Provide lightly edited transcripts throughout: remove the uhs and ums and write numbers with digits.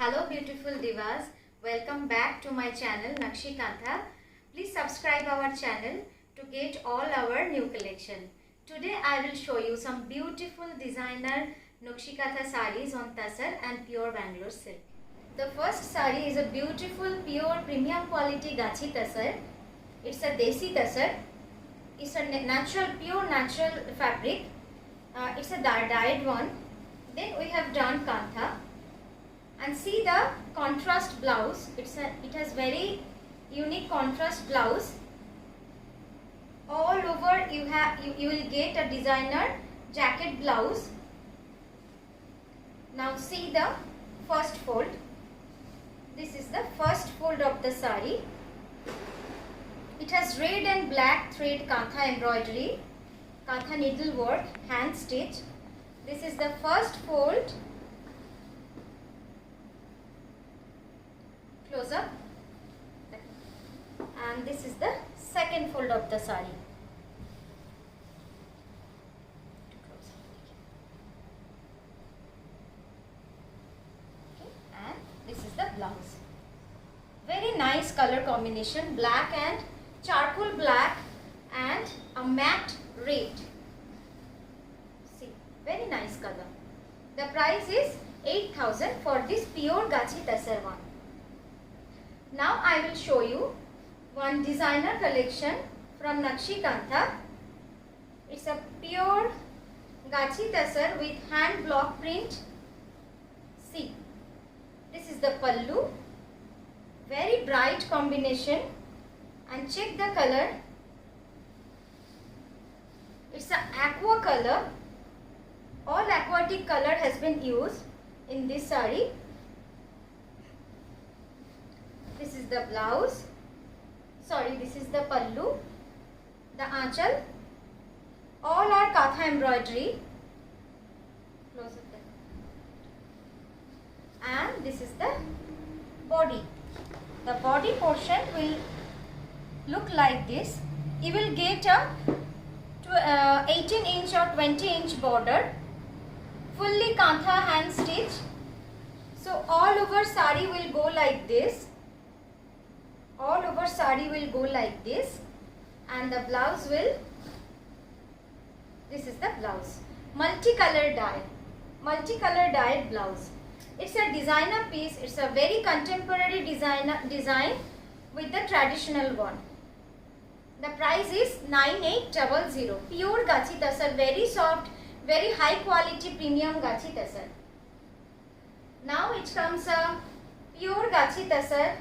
Hello beautiful divas, welcome back to my channel Nakshi Kantha. Please subscribe our channel to get all our new collection. Today I will show you some beautiful designer Nakshi Kantha sarees on Tassar and pure Bangalore silk. The first saree is a beautiful pure premium quality Gachi Tassar. It's a Desi Tassar. It's a pure natural fabric. It's a dyed one. Then we have done Kantha. And see the contrast blouse. It has very unique contrast blouse. All over you will get a designer jacket blouse. Now see the first fold. This is the first fold of the saree. It has red and black thread Kantha embroidery, Kantha needlework, hand stitch. This is the first fold. Close up, and this is the second fold of the saree. Okay, and this is the blouse. Very nice color combination, black and charcoal black and a matte red. See, very nice color. The price is 8,000 for this pure Gachi Tassar one. Now I will show you one designer collection from Nakshi Kantha. It's a pure Gachi Tassar with hand block print. See, this is the pallu. Very bright combination, and check the color. It's an aqua color. All aquatic color has been used in this saree. This is the blouse. Sorry, this is the pallu. The aanchal. All are Kantha embroidery. Close it there. And this is the body. The body portion will look like this. You will get a 18-inch or 20-inch border. Fully Kantha hand stitch. So all over saree will go like this. All over saree will go like this, and the blouse will, this is the blouse, multicolor dyed blouse. It's a designer piece. It's a very contemporary design with the traditional one. The price is 9800. Pure Gachi Tassar, very soft, very high quality premium Gachi Tassar. Now it comes a pure Gachi Tassar,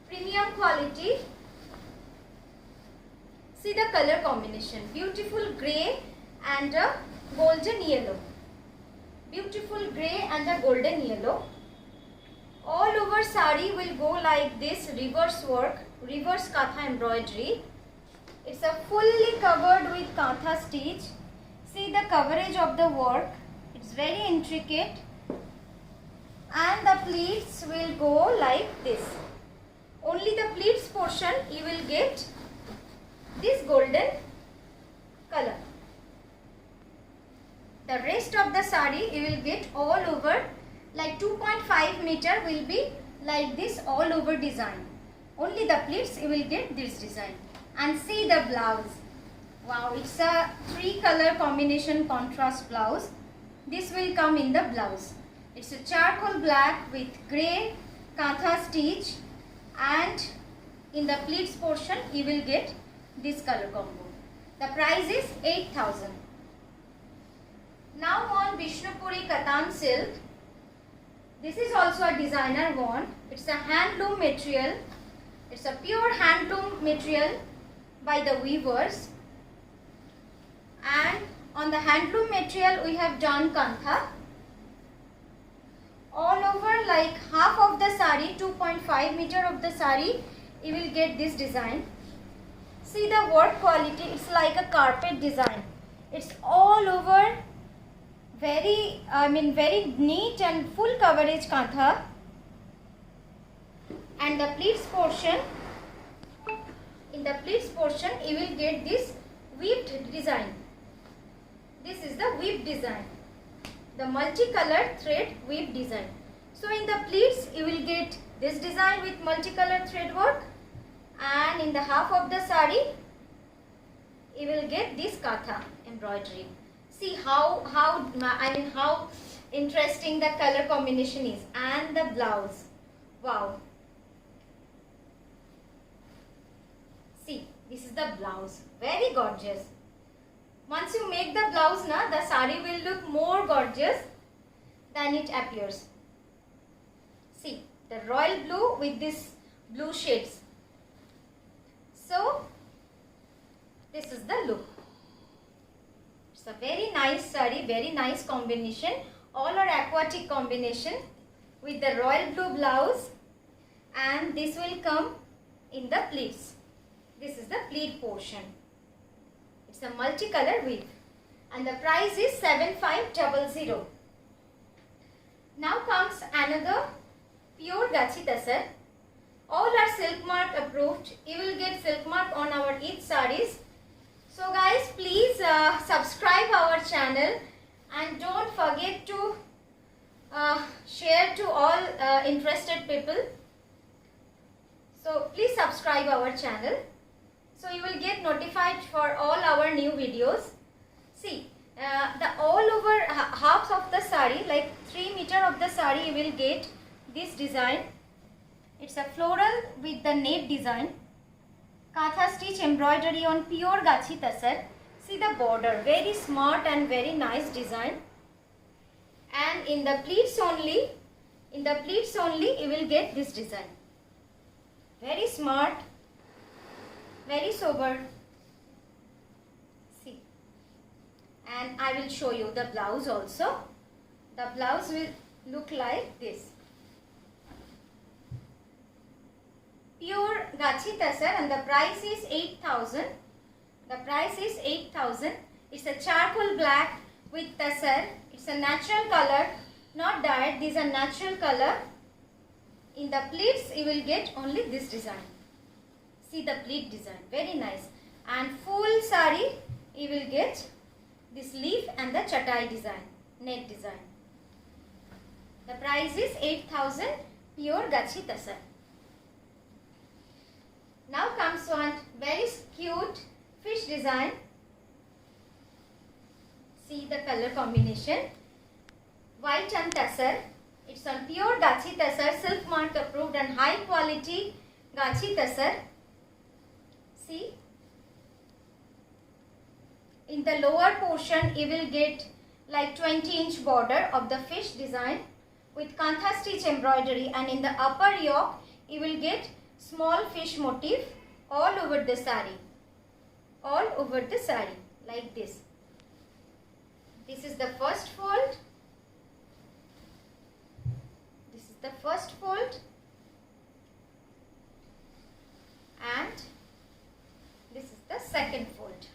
premium quality. See the color combination, beautiful grey and a golden yellow. Beautiful grey and a golden yellow. All over saree will go like this, reverse work, reverse Kantha embroidery. It's a fully covered with Kantha stitch. See the coverage of the work. It's very intricate, and the pleats will go like this. Only the pleats portion you will get this golden color. The rest of the saree you will get all over, like 2.5 meter will be like this all over design. Only the pleats you will get this design. And see the blouse. Wow, it's a 3-color combination contrast blouse. This will come in the blouse. It's a charcoal black with grey Kantha stitch, and in the pleats portion you will get this color combo. The price is 8,000. Now on Vishnupuri Katan silk. This is also a designer one. It's a handloom material. It's a pure handloom material by the weavers. And on the handloom material we have done Kantha. All over, like half of the saree, 2.5 meter of the saree, you will get this design. See the work quality, it's like a carpet design. It's all over, very neat and full coverage Kantha. And the pleats portion, in the pleats portion you will get this weaved design. This is the weaved design. The multicolored thread weave design. So in the pleats you will get this design with multicolored thread work, and in the half of the sari you will get this katha embroidery. See how interesting the color combination is. And the blouse, wow. See, this is the blouse, very gorgeous. Once you make the blouse na, the sari will look more gorgeous than it appears. See, the royal blue with this blue shades. So this is the look. It's a very nice sari, very nice combination. All are aquatic combination with the royal blue blouse, and this will come in the pleats. This is the pleat portion. It's a multicolor weave, and the price is 7500. Now comes another pure Gachi Tasar. All are silk mark approved. You will get silk mark on our each sarees. So guys, please subscribe our channel and don't forget to share to all interested people. So please subscribe our channel, so you will get notified for all our new videos. See, the all over halves of the sari, like 3 meter of the sari, you will get this design. It's a floral with the net design. Katha stitch embroidery on pure Gachi Tasar. See the border, very smart and very nice design. And in the pleats only, you will get this design. Very smart, very sober. See, and I will show you the blouse also. The blouse will look like this. Pure Gachi Tasar, and the price is 8,000. The price is 8,000. It's a charcoal black with tasar. It's a natural color, not dyed. These are natural color. In the pleats, you will get only this design. See the pleat design, very nice. And full sari, you will get this leaf and the chatai design, net design. The price is 8,000, pure Gachi Tasar. Now comes one very cute fish design. See the color combination. White and Tasar. It's on pure Gachi Tasar, silk mark approved and high quality Gachi Tasar. See. In the lower portion you will get like 20-inch border of the fish design with kantha stitch embroidery, and in the upper yoke you will get small fish motif all over the sari. All over the sari like this. This is the first fold. This is the first fold. And this is the second fold.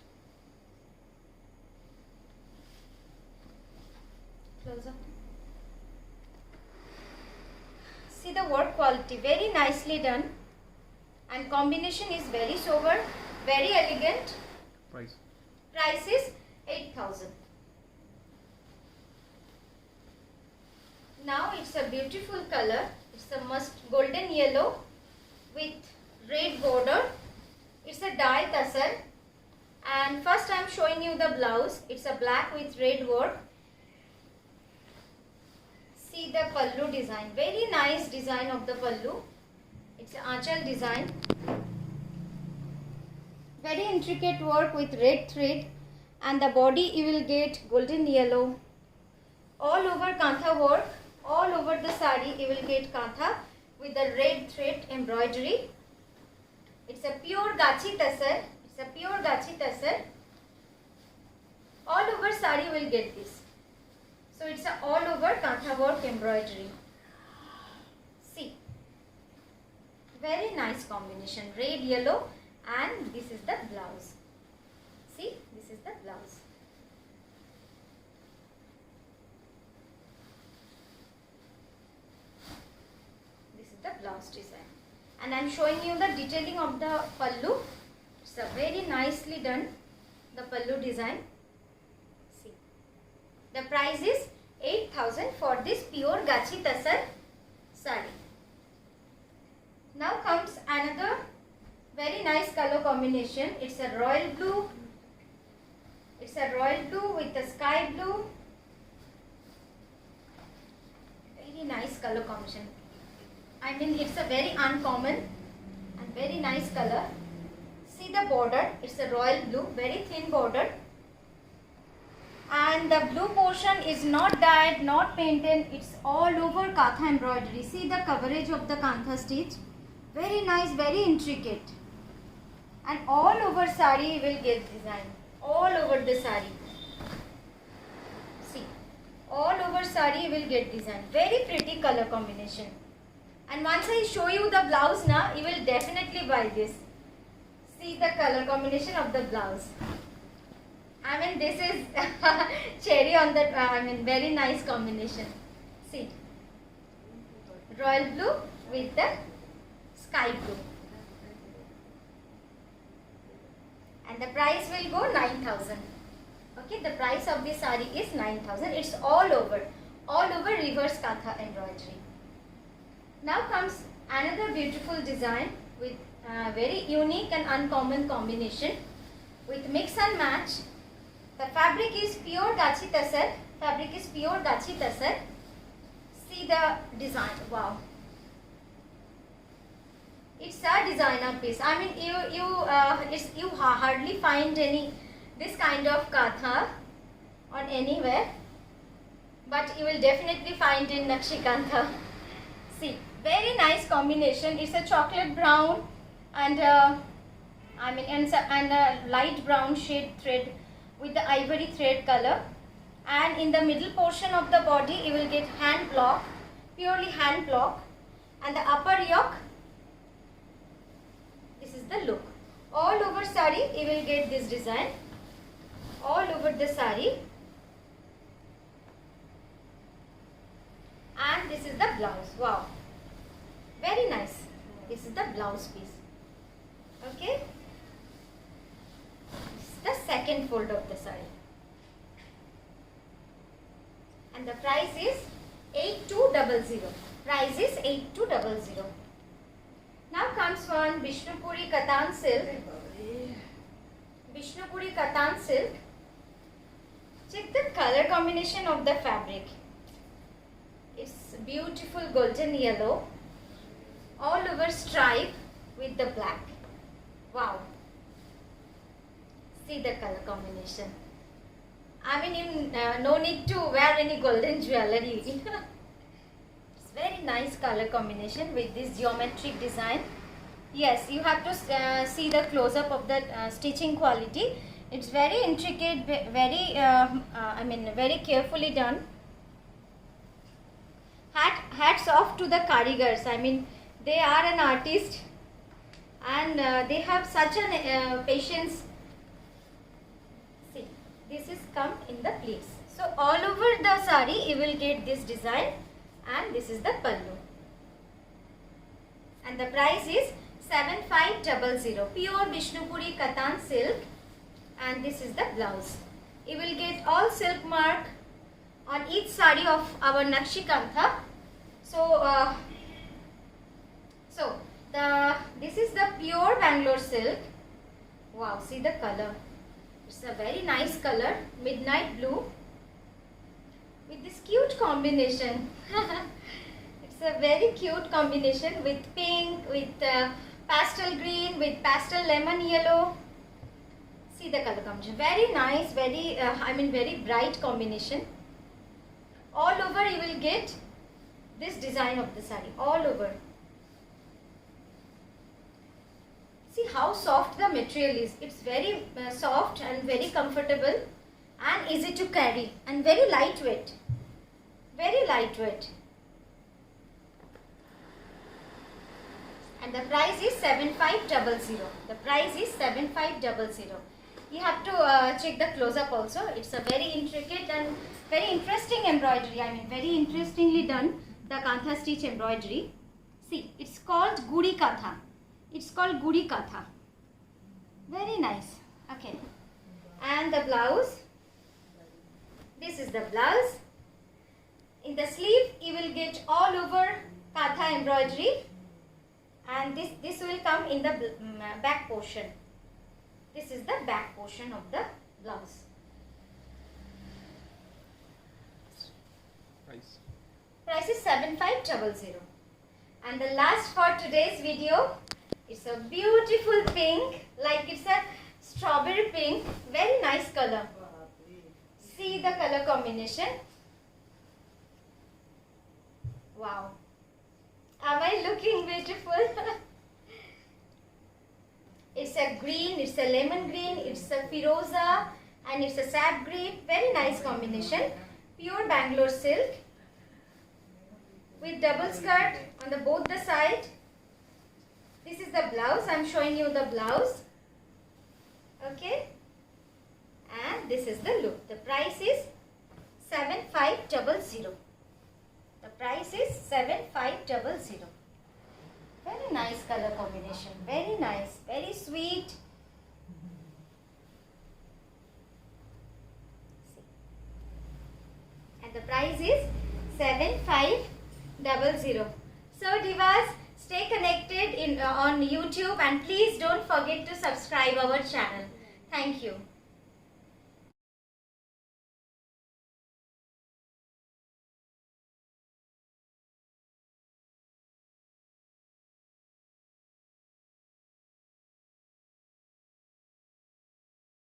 Close up. See the work quality, very nicely done, and combination is very sober, very elegant. Price is 8,000. Now it's a beautiful color. It's a must golden yellow with red border. It's a dye tasar. And first I am showing you the blouse. It's a black with red work. See the pallu design, very nice design of the pallu. It's an aanchal design, very intricate work with red thread, and the body you will get golden yellow. All over kantha work, all over the sari you will get kantha with the red thread embroidery. It's a pure Gachi Tasar. It's a pure Gachi Tasar. All over sari you will get this. So it's a all over kantha work embroidery. See, very nice combination, red yellow, and this is the blouse. See, this is the blouse. This is the blouse design, and I am showing you the detailing of the pallu. It's a very nicely done, the pallu design. The price is 8,000 for this pure Gachi Tasar sari. Now comes another very nice color combination. It's a royal blue. It's a royal blue with the sky blue. Very nice color combination. I mean, it's a very uncommon and very nice color. See the border. It's a royal blue, very thin border. And the blue portion is not dyed, not painted. It's all over Kantha embroidery. See the coverage of the Kantha stitch. Very nice, very intricate. And all over sari will get design. All over the sari. See, all over sari will get design. Very pretty color combination. And once I show you the blouse now, you will definitely buy this. See the color combination of the blouse. I mean, this is cherry on the, very nice combination. See, royal blue with the sky blue. And the price will go 9,000. Okay, the price of this sari is 9,000. It's all over reverse Kantha embroidery. Now comes another beautiful design with very unique and uncommon combination with mix and match. The fabric is pure Gachi Tasar. See the design. Wow. It's a designer piece. I mean, you hardly find this kind of Kantha on anywhere, but you will definitely find in Nakshi Kantha. See, very nice combination. It's a chocolate brown and a light brown shade thread with the ivory thread color, and in the middle portion of the body you will get hand block, purely hand block, and the upper yoke. This is the look. All over sari you will get this design. All over the sari. And this is the blouse. Wow. Very nice. This is the blouse piece. Okay. This is the second fold of the sari. And the price is 8200. Price is 8200. Now comes one Vishnupuri Katan silk. Vishnupuri Katan silk. Check the color combination of the fabric. It's beautiful golden yellow. All over stripe with the black. Wow. See the color combination. I mean, no need to wear any golden jewelry. It's very nice color combination with this geometric design. Yes, you have to see the close-up of the stitching quality. It's very intricate, very, very carefully done. Hats off to the karigars. I mean, they are an artist and they have such an patience. See, this is come in the pleats. So all over the sari you will get this design, and this is the pallu. And the price is 7500. Pure Vishnupuri Katan silk, and this is the blouse. You will get all silk mark on each sari of our Nakshi Kantha. This is the pure Bangalore silk. Wow, see the color. It's a very nice color, midnight blue with this cute combination. It's a very cute combination with pink, with pastel green, with pastel lemon yellow. See the color combination. Very nice, very very bright combination. All over you will get this design of the sari. All over. See how soft the material is. It's very soft and very comfortable and easy to carry and very lightweight. Very lightweight. And the price is 7500. The price is 7500. You have to check the close-up also. It's a very intricate and very interesting embroidery. I mean, very interestingly done, the Kantha stitch embroidery. See, it's called Guri Katha. It's called Guri Katha. Very nice. Okay. And the blouse. This is the blouse. In the sleeve, you will get all over Katha embroidery, and this will come in the back portion. This is the back portion of the blouse. Price is 7500. And the last for today's video, it's a beautiful pink, like it's a strawberry pink, very nice color. See the color combination. Wow. Am I looking beautiful? It's a green, it's a lemon green, it's a firoza, and it's a sap green. Very nice combination. Pure Bangalore silk with double skirt on the both the side. This is the blouse. I'm showing you the blouse. Okay. And this is the look. The price is 7500. The price is 7500. Very nice color combination. Very nice. Very sweet. And the price is 7500. So divas, stay connected on YouTube, and please don't forget to subscribe our channel. Thank you.